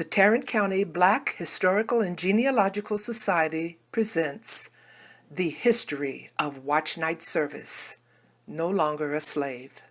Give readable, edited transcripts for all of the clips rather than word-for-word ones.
The Tarrant County Black Historical and Genealogical Society presents The History of Watch Night Service, No Longer a Slave.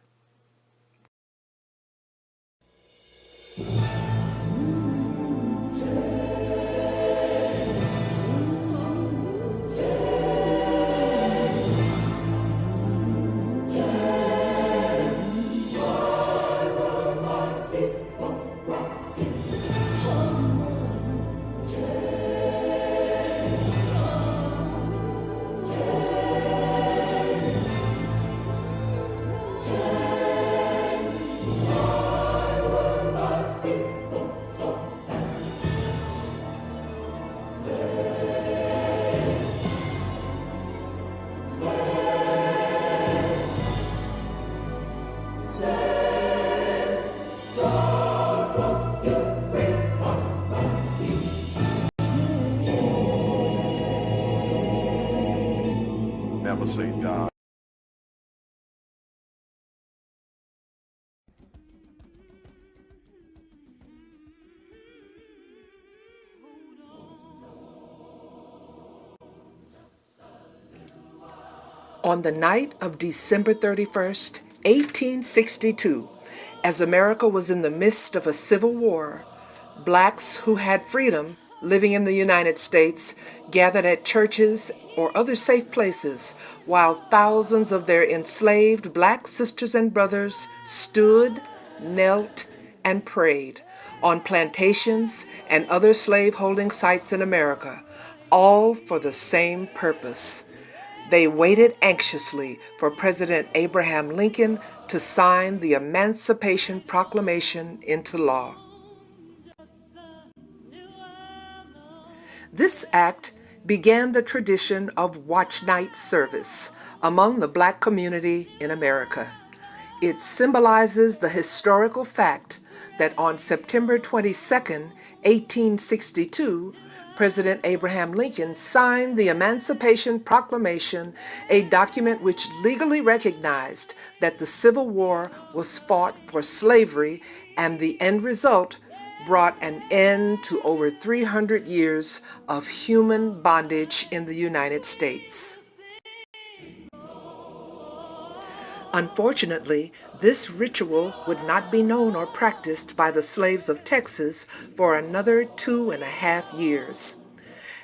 Never say die. On the night of December 31st, 1862, as America was in the midst of a civil war, blacks who had freedom living in the United States gathered at churches or other safe places while thousands of their enslaved black sisters and brothers stood, knelt, and prayed on plantations and other slave-holding sites in America, all for the same purpose. They waited anxiously for President Abraham Lincoln to sign the Emancipation Proclamation into law. This act began the tradition of watch night service among the black community in America. It symbolizes the historical fact that on September 22, 1862, President Abraham Lincoln signed the Emancipation Proclamation, a document which legally recognized that the Civil War was fought for slavery, and the end result brought an end to over 300 years of human bondage in the United States. Unfortunately, this ritual would not be known or practiced by the slaves of Texas for another 2.5 years.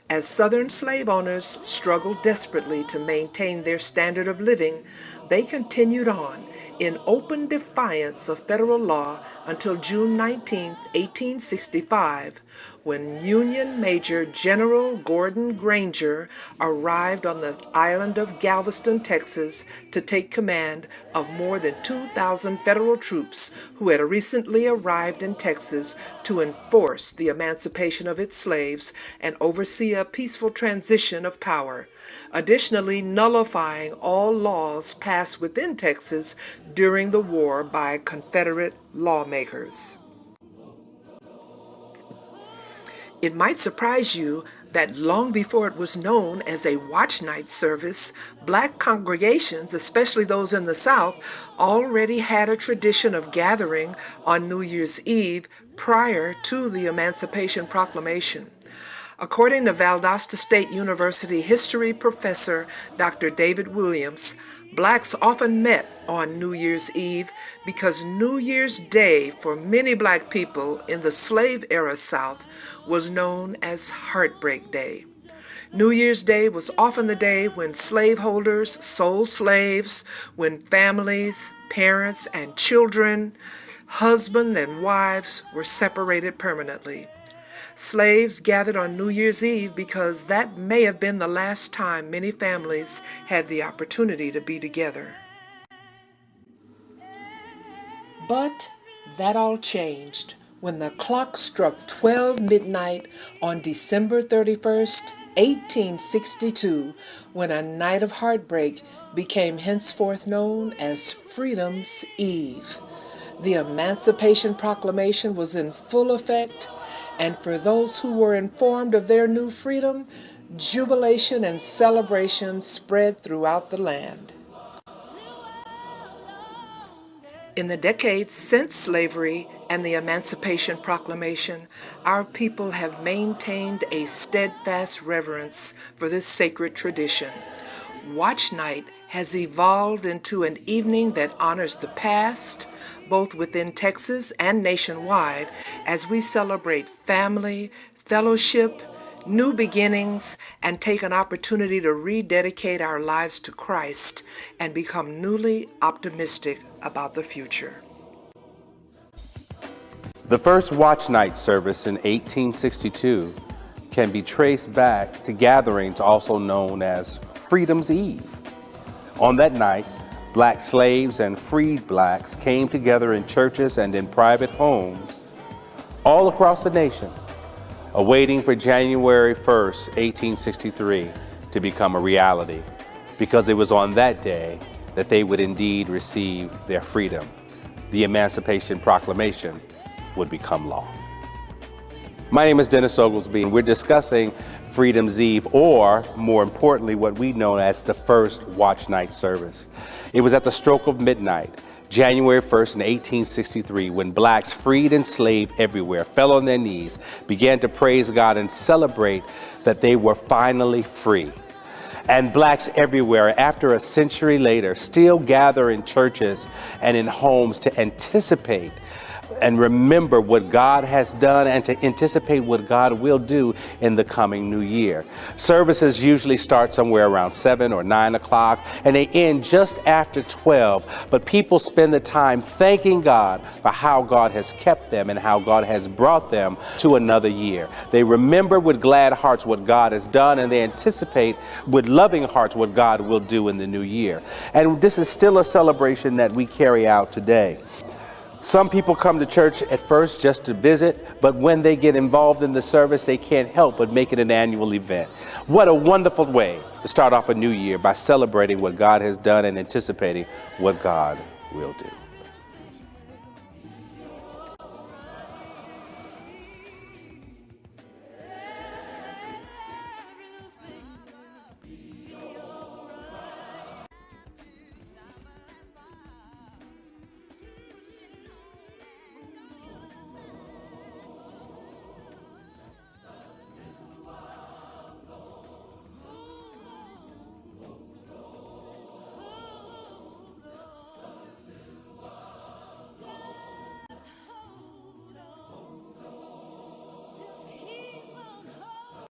As Southern slave owners struggled desperately to maintain their standard of living, they continued on in open defiance of federal law until June 19, 1865, when Union Major General Gordon Granger arrived on the island of Galveston, Texas, to take command of more than 2,000 federal troops who had recently arrived in Texas to enforce the emancipation of its slaves and oversee a peaceful transition of power, additionally nullifying all laws passed within Texas during the war by Confederate lawmakers. It might surprise you that long before it was known as a watch night service, black congregations, especially those in the South, already had a tradition of gathering on New Year's Eve prior to the Emancipation Proclamation. According to Valdosta State University history professor Dr. David Williams, blacks often met on New Year's Eve because New Year's Day for many black people in the slave-era South was known as Heartbreak Day. New Year's Day was often the day when slaveholders sold slaves, when families, parents, and children, husbands and wives were separated permanently. Slaves gathered on New Year's Eve because that may have been the last time many families had the opportunity to be together. But that all changed when the clock struck 12 midnight on December 31st, 1862, when a night of heartbreak became henceforth known as Freedom's Eve. The Emancipation Proclamation was in full effect, and for those who were informed of their new freedom, jubilation and celebration spread throughout the land. In the decades since slavery and the Emancipation Proclamation, our people have maintained a steadfast reverence for this sacred tradition. Watch Night has evolved into an evening that honors the past, both within Texas and nationwide, as we celebrate family, fellowship, new beginnings, and take an opportunity to rededicate our lives to Christ and become newly optimistic about the future. The first Watch Night service in 1862 can be traced back to gatherings also known as Freedom's Eve. On that night, black slaves and freed blacks came together in churches and in private homes all across the nation, awaiting for January 1st, 1863 to become a reality, because it was on that day that they would indeed receive their freedom. The Emancipation Proclamation would become law. My name is Dennis Oglesby, and we're discussing Freedom's Eve, or more importantly, what we know as the first Watch Night service. It was at the stroke of midnight, January 1st in 1863, when blacks freed and enslaved everywhere fell on their knees, began to praise God and celebrate that they were finally free. And blacks everywhere, after a century later, still gather in churches and in homes to anticipate and remember what God has done and to anticipate what God will do in the coming new year. Services usually start somewhere around 7 or 9 o'clock and they end just after 12, but people spend the time thanking God for how God has kept them and how God has brought them to another year. They remember with glad hearts what God has done, and they anticipate with loving hearts what God will do in the new year. And this is still a celebration that we carry out today. Some people come to church at first just to visit, but when they get involved in the service, they can't help but make it an annual event. What a wonderful way to start off a new year, by celebrating what God has done and anticipating what God will do.